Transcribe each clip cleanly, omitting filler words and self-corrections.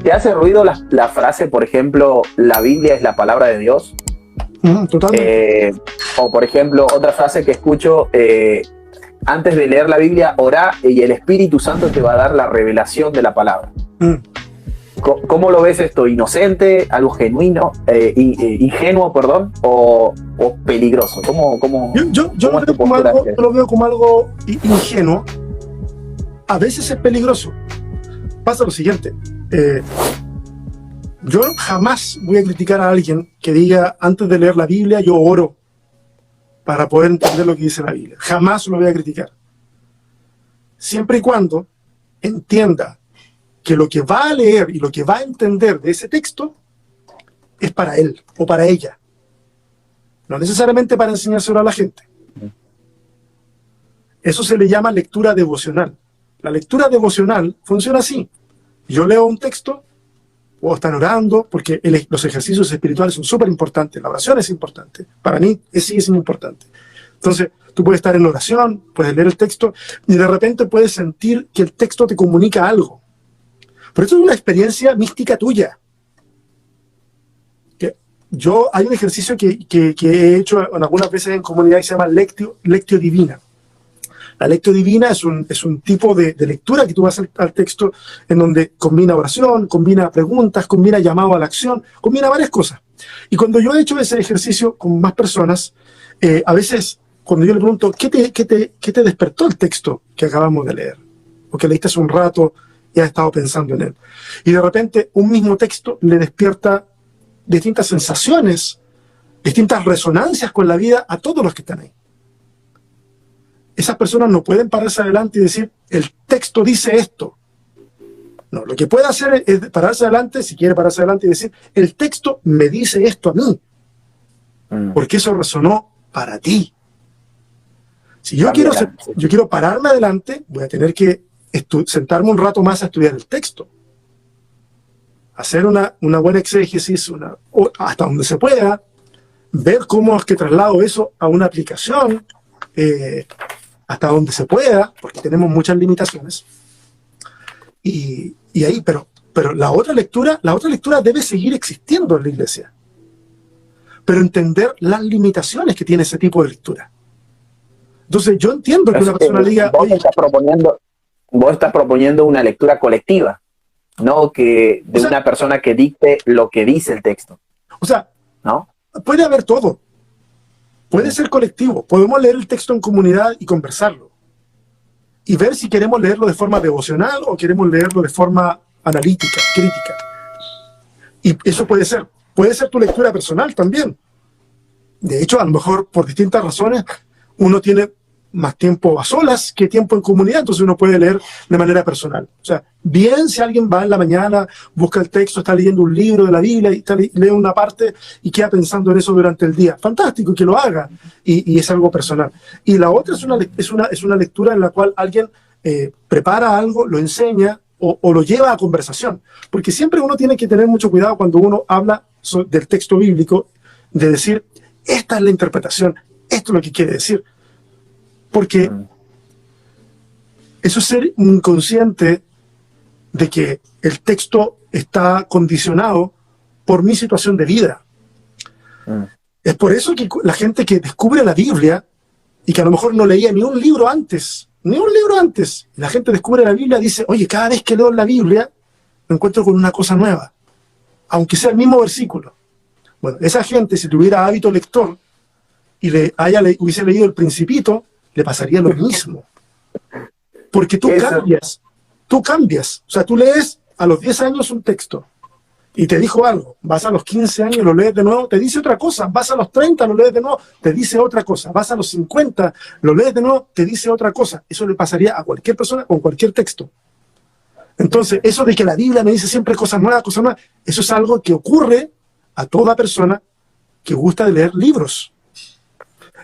te hace ruido la frase, por ejemplo, la Biblia es la palabra de Dios? Totalmente. O por ejemplo, otra frase que escucho, antes de leer la Biblia, orá y el Espíritu Santo te va a dar la revelación de la palabra. ¿Cómo lo ves esto? ¿Inocente, algo genuino, ingenuo, perdón, o peligroso? Yo lo veo como algo ingenuo. A veces es peligroso. Pasa lo siguiente. Yo jamás voy a criticar a alguien que diga, antes de leer la Biblia, yo oro para poder entender lo que dice la Biblia. Jamás lo voy a criticar. Siempre y cuando entienda que lo que va a leer y lo que va a entender de ese texto es para él o para ella. No necesariamente para enseñárselo a la gente. Eso se le llama lectura devocional. La lectura devocional funciona así. Yo leo un texto, o están orando, porque los ejercicios espirituales son súper importantes, la oración es importante, para mí sigue siendo importante. Entonces, tú puedes estar en oración, puedes leer el texto, y de repente puedes sentir que el texto te comunica algo. Pero esto es una experiencia mística tuya. Hay un ejercicio que he hecho algunas veces en comunidad que se llama Lectio Divina. La Lectio Divina es un tipo de lectura que tú vas al texto en donde combina oración, combina preguntas, combina llamado a la acción, combina varias cosas. Y cuando yo he hecho ese ejercicio con más personas, a veces cuando yo le pregunto, ¿qué te despertó el texto que acabamos de leer? O que leíste hace un rato y has estado pensando en él. Y de repente un mismo texto le despierta distintas sensaciones, distintas resonancias con la vida a todos los que están ahí. Esas personas no pueden pararse adelante y decir, el texto dice esto. No, lo que puede hacer es pararse adelante, si quiere pararse adelante y decir, el texto me dice esto a mí. Porque eso resonó para ti. Si yo quiero pararme adelante, voy a tener que sentarme un rato más a estudiar el texto. Hacer una buena exégesis, hasta donde se pueda, ver cómo es que traslado eso a una aplicación, hasta donde se pueda, porque tenemos muchas limitaciones. Y ahí, pero la otra lectura debe seguir existiendo en la iglesia. Pero entender las limitaciones que tiene ese tipo de lectura. Entonces, yo entiendo que una persona diga... Vos estás proponiendo una lectura colectiva, no que de una persona que dicte lo que dice el texto. O sea, ¿no? Puede haber todo. Puede ser colectivo. Podemos leer el texto en comunidad y conversarlo. Y ver si queremos leerlo de forma devocional o queremos leerlo de forma analítica, crítica. Y eso puede ser. Puede ser tu lectura personal también. De hecho, a lo mejor por distintas razones, uno tiene más tiempo a solas que tiempo en comunidad, entonces uno puede leer de manera personal. O sea, bien si alguien va en la mañana, busca el texto, está leyendo un libro de la Biblia y lee una parte y queda pensando en eso durante el día. Fantástico que lo haga y es algo personal. Y la otra es una lectura en la cual alguien prepara algo, lo enseña o lo lleva a conversación. Porque siempre uno tiene que tener mucho cuidado cuando uno habla del texto bíblico, de decir, esta es la interpretación, esto es lo que quiere decir. Porque eso es ser inconsciente de que el texto está condicionado por mi situación de vida. Es por eso que la gente que descubre la Biblia y que a lo mejor no leía ni un libro antes, la gente descubre la Biblia y dice, oye, cada vez que leo la Biblia me encuentro con una cosa nueva, aunque sea el mismo versículo. Bueno, esa gente, si tuviera hábito lector y hubiese leído El Principito, le pasaría lo mismo. Porque tú cambias. O sea, tú lees a los 10 años un texto y te dijo algo. Vas a los 15 años, lo lees de nuevo, te dice otra cosa. Vas a los 30, lo lees de nuevo, te dice otra cosa. Vas a los 50, lo lees de nuevo, te dice otra cosa. Eso le pasaría a cualquier persona con cualquier texto. Entonces, eso de que la Biblia me dice siempre cosas nuevas, eso es algo que ocurre a toda persona que gusta de leer libros.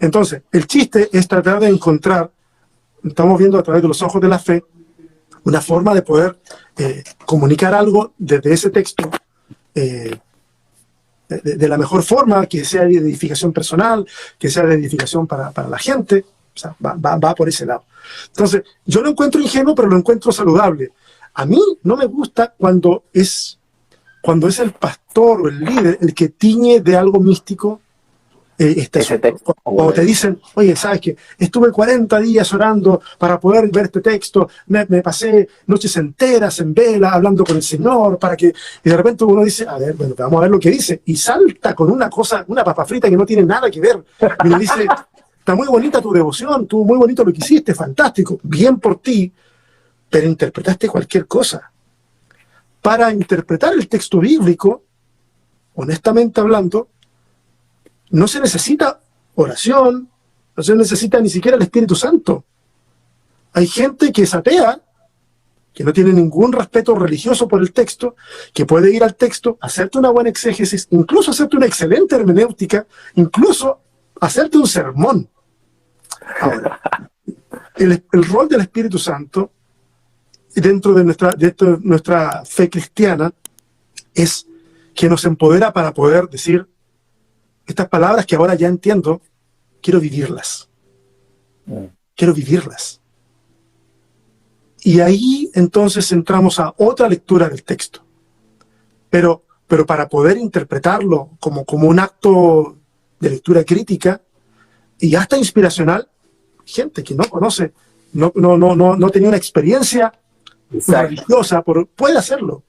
Entonces, el chiste es tratar de encontrar, estamos viendo a través de los ojos de la fe, una forma de poder comunicar algo desde ese texto de la mejor forma, que sea de edificación personal, que sea de edificación para la gente. O sea, va por ese lado. Entonces, yo lo encuentro ingenuo, pero lo encuentro saludable. A mí no me gusta cuando es cuando es el pastor o el líder el que tiñe de algo místico ese texto. O te dicen, oye, ¿sabes qué? Estuve 40 días orando para poder ver este texto, me pasé noches enteras en vela hablando con el Señor, para que... Y de repente uno dice, a ver, bueno, vamos a ver lo que dice. Y salta con una cosa, una papa frita que no tiene nada que ver. Y le dice, está muy bonita tu devoción, tú muy bonito lo que hiciste, fantástico, bien por ti, pero interpretaste cualquier cosa. Para interpretar el texto bíblico, honestamente hablando, no se necesita oración, no se necesita ni siquiera el Espíritu Santo. Hay gente que es atea, que no tiene ningún respeto religioso por el texto, que puede ir al texto, hacerte una buena exégesis, incluso hacerte una excelente hermenéutica, incluso hacerte un sermón. Ahora, el rol del Espíritu Santo dentro de nuestra fe cristiana es que nos empodera para poder decir estas palabras que ahora ya entiendo, quiero vivirlas. Quiero vivirlas. Y ahí entonces entramos a otra lectura del texto. Pero para poder interpretarlo como un acto de lectura crítica y hasta inspiracional, gente que no conoce, no tenía una experiencia religiosa, puede hacerlo.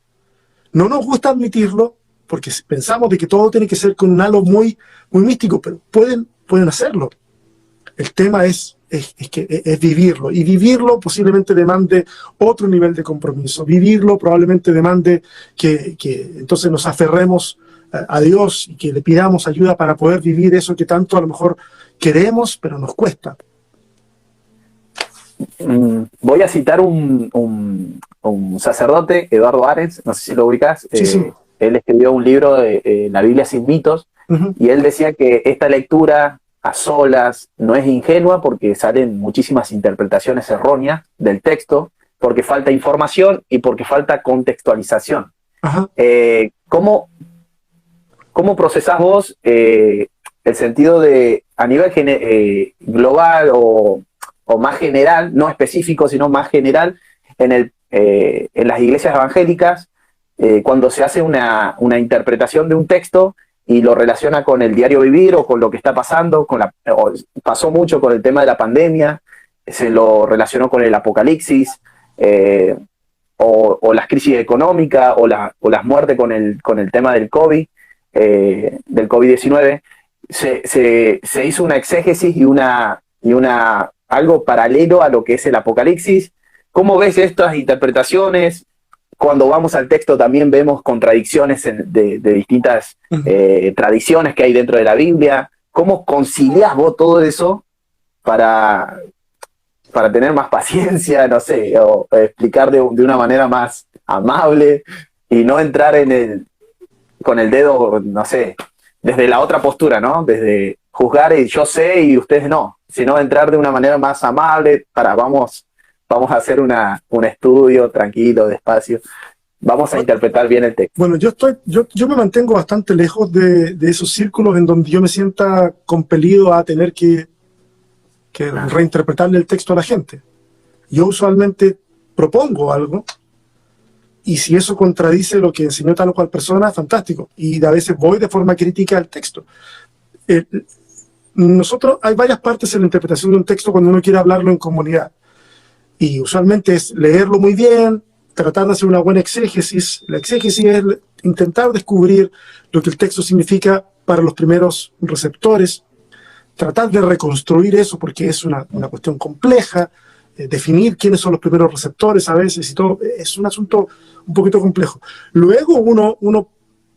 No nos gusta admitirlo, porque pensamos de que todo tiene que ser con un halo muy místico, pero pueden hacerlo. El tema es vivirlo, y vivirlo posiblemente demande otro nivel de compromiso. Vivirlo probablemente demande que entonces nos aferremos a Dios y que le pidamos ayuda para poder vivir eso que tanto a lo mejor queremos, pero nos cuesta. Voy a citar un sacerdote, Eduardo Arens, no sé si lo ubicás. Sí. Él escribió un libro de La Biblia sin mitos, y él decía que esta lectura a solas no es ingenua porque salen muchísimas interpretaciones erróneas del texto, porque falta información y porque falta contextualización. ¿Cómo procesás vos el sentido de, a nivel global o más general, no específico, sino más general, en las iglesias evangélicas, cuando se hace una interpretación de un texto y lo relaciona con el diario vivir o con lo que está pasando, pasó mucho con el tema de la pandemia, se lo relacionó con el apocalipsis, o las crisis económicas, o las muertes con el tema del del COVID-19, se hizo una exégesis y algo paralelo a lo que es el apocalipsis. ¿Cómo ves estas interpretaciones? Cuando vamos al texto también vemos contradicciones de distintas tradiciones que hay dentro de la Biblia. ¿Cómo conciliás vos todo eso para tener más paciencia, no sé, o explicar de una manera más amable y no entrar con el dedo, no sé, desde la otra postura, ¿no? Desde juzgar y yo sé y ustedes no, sino entrar de una manera más amable vamos a hacer un estudio tranquilo, despacio. Vamos a interpretar bien el texto. Bueno, yo me mantengo bastante lejos de esos círculos en donde yo me sienta compelido a tener que reinterpretarle el texto a la gente. Yo usualmente propongo algo, y si eso contradice lo que enseñó tal o cual persona, fantástico. Y a veces voy de forma crítica al texto. Hay varias partes en la interpretación de un texto cuando uno quiere hablarlo en comunidad. Y usualmente es leerlo muy bien, tratar de hacer una buena exégesis. La exégesis es intentar descubrir lo que el texto significa para los primeros receptores, tratar de reconstruir eso porque es una cuestión compleja, definir quiénes son los primeros receptores a veces y todo, es un asunto un poquito complejo. Luego uno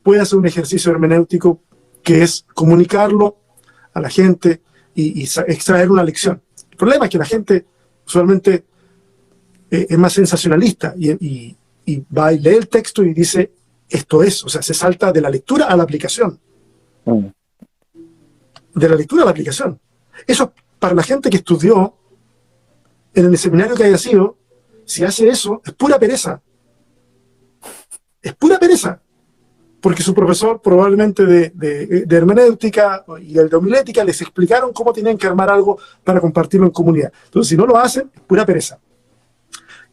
puede hacer un ejercicio hermenéutico que es comunicarlo a la gente y extraer una lección. El problema es que la gente usualmente es más sensacionalista y va y lee el texto y dice esto es, o sea, se salta de la lectura a la aplicación. De la lectura a la aplicación. Eso, para la gente que estudió en el seminario que haya sido, si hace eso, es pura pereza. Es pura pereza. Porque su profesor probablemente de hermenéutica y el de homilética les explicaron cómo tenían que armar algo para compartirlo en comunidad. Entonces, si no lo hacen, es pura pereza.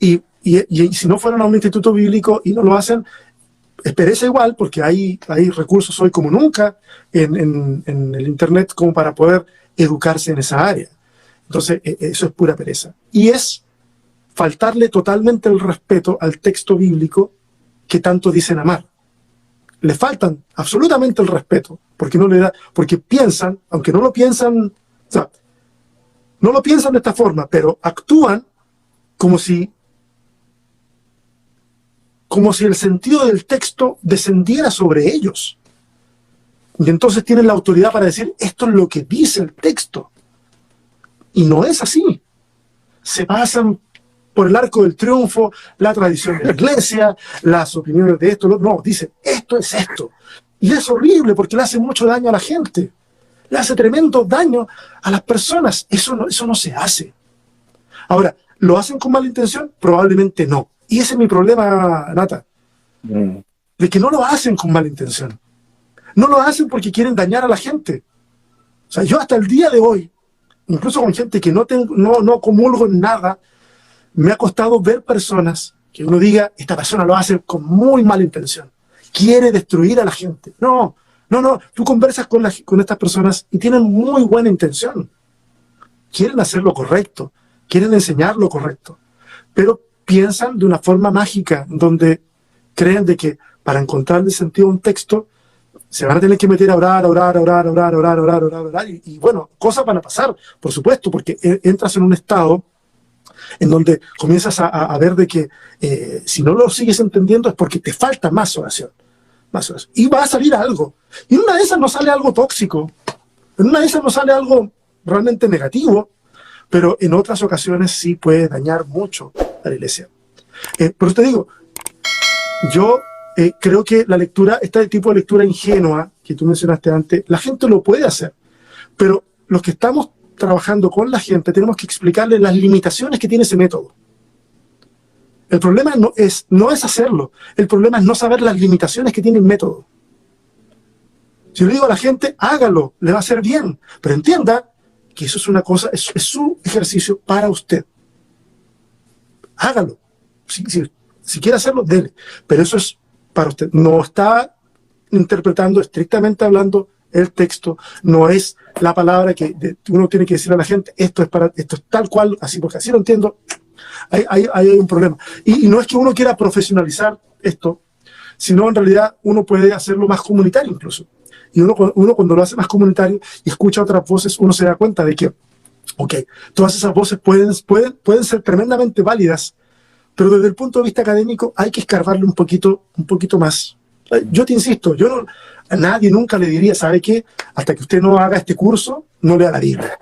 Y si no fueron a un instituto bíblico y no lo hacen, es pereza igual, porque hay recursos hoy como nunca en el Internet como para poder educarse en esa área. Entonces, eso es pura pereza. Y es faltarle totalmente el respeto al texto bíblico que tanto dicen amar. Le faltan absolutamente el respeto, porque piensan, aunque no lo piensan, o sea, no lo piensan de esta forma, pero actúan como si el sentido del texto descendiera sobre ellos. Y entonces tienen la autoridad para decir, esto es lo que dice el texto. Y no es así. Se pasan por el arco del triunfo la tradición de la iglesia, las opiniones de esto, no, dicen, esto es esto. Y es horrible porque le hace mucho daño a la gente. Le hace tremendo daño a las personas. Eso no se hace. Ahora, ¿lo hacen con mala intención? Probablemente no. Y ese es mi problema, Nata. De que no lo hacen con mala intención. No lo hacen porque quieren dañar a la gente. O sea, yo hasta el día de hoy, incluso con gente que no comulgo en nada, me ha costado ver personas que uno diga, esta persona lo hace con muy mala intención. Quiere destruir a la gente. No. Tú conversas con estas personas y tienen muy buena intención. Quieren hacer lo correcto. Quieren enseñar lo correcto. Pero piensan de una forma mágica, donde creen de que para encontrarle sentido a un texto, se van a tener que meter a orar, y bueno, cosas van a pasar, por supuesto, porque entras en un estado en donde comienzas a ver de que si no lo sigues entendiendo es porque te falta más oración. Y va a salir algo. Y en una de esas no sale algo tóxico, en una de esas no sale algo realmente negativo, pero en otras ocasiones sí puede dañar mucho a la iglesia. Pero te digo, yo creo que la lectura, este tipo de lectura ingenua que tú mencionaste antes, la gente lo puede hacer, pero los que estamos trabajando con la gente tenemos que explicarle las limitaciones que tiene ese método. El problema no es hacerlo, el problema es no saber las limitaciones que tiene el método. Si le digo a la gente, hágalo, le va a hacer bien, pero entienda que eso es una cosa, es su ejercicio para usted. Hágalo. Si quiere hacerlo, dele. Pero eso es para usted. No está interpretando, estrictamente hablando, el texto. No es la palabra que uno tiene que decir a la gente, esto es tal cual, así, porque así lo entiendo. Hay un problema. Y no es que uno quiera profesionalizar esto, sino en realidad uno puede hacerlo más comunitario incluso. Y uno cuando lo hace más comunitario y escucha otras voces, uno se da cuenta de que, ok, todas esas voces pueden ser tremendamente válidas, pero desde el punto de vista académico hay que escarbarle un poquito más. Yo te insisto, a nadie nunca le diría, ¿sabe qué? Hasta que usted no haga este curso, no lea la Biblia.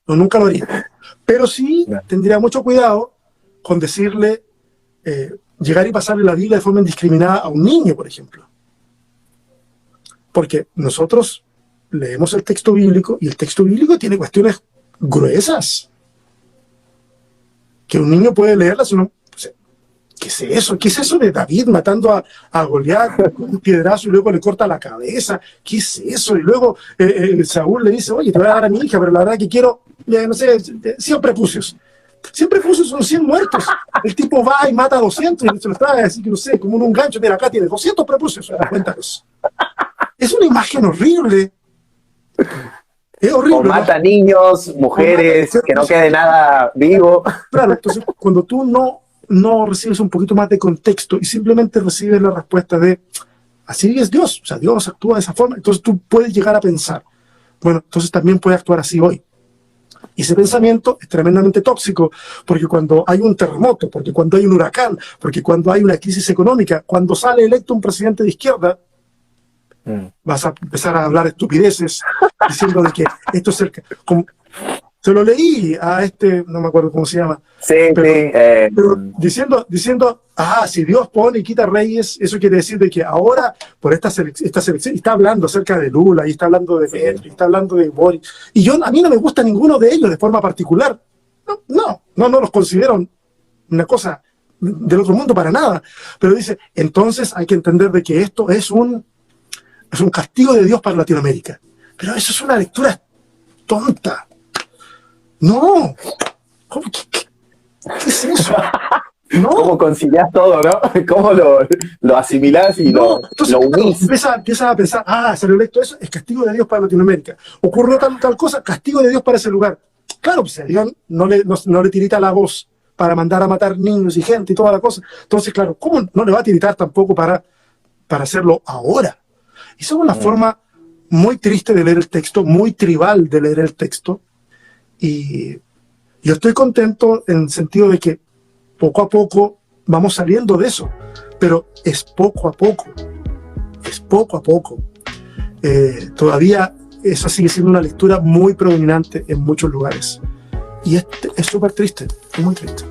No, nunca lo haría. Pero sí tendría mucho cuidado con decirle, llegar y pasarle la Biblia de forma indiscriminada a un niño, por ejemplo. Porque nosotros leemos el texto bíblico y el texto bíblico tiene cuestiones gruesas que un niño puede leerlas. ¿Qué es eso? ¿Qué es eso de David matando a Goliat con un piedrazo y luego le corta la cabeza? ¿Qué es eso? Y luego Saúl le dice, oye, te voy a dar a mi hija, pero la verdad que quiero, no sé, 100 prepucios. 100 prepucios son 100 muertos. El tipo va y mata a 200 y se lo trae así, que no sé, como en un gancho. Mira, acá tiene 200 prepucios. Cuéntanos. Es una imagen horrible. Es horrible. O mata niños, mujeres, que no quede nada vivo. Claro, entonces cuando tú no recibes un poquito más de contexto y simplemente recibes la respuesta de así es Dios, o sea, Dios actúa de esa forma, entonces tú puedes llegar a pensar, bueno, entonces también puede actuar así hoy. Y ese pensamiento es tremendamente tóxico, porque cuando hay un terremoto, porque cuando hay un huracán, porque cuando hay una crisis económica, cuando sale electo un presidente de izquierda, vas a empezar a hablar estupideces diciendo de que esto es se lo leí a no me acuerdo cómo se llama, pero diciendo, si Dios pone y quita reyes, eso quiere decir de que ahora por esta selección, y está hablando acerca de Lula, y está hablando de Petro, y está hablando de Boris, y a mí no me gusta ninguno de ellos de forma particular, no los considero una cosa del otro mundo para nada, pero dice, entonces hay que entender de que esto es un castigo de Dios para Latinoamérica. Pero eso es una lectura tonta. No. ¿Qué es eso? No. ¿Cómo conciliás todo, no? ¿Cómo lo asimilás y No, lo entonces unís? empiezas a pensar, salió electo eso, es castigo de Dios para Latinoamérica. Ocurrió tal cosa, castigo de Dios para ese lugar. Claro, pues a Dios no le tirita la voz para mandar a matar niños y gente y toda la cosa. Entonces, claro, ¿cómo no le va a tiritar tampoco para hacerlo ahora? Y esa es una forma muy triste de leer el texto, muy tribal de leer el texto. Y yo estoy contento en el sentido de que poco a poco vamos saliendo de eso, pero es poco a poco, es poco a poco. Todavía eso sigue siendo una lectura muy predominante en muchos lugares. Y es súper triste, es muy triste.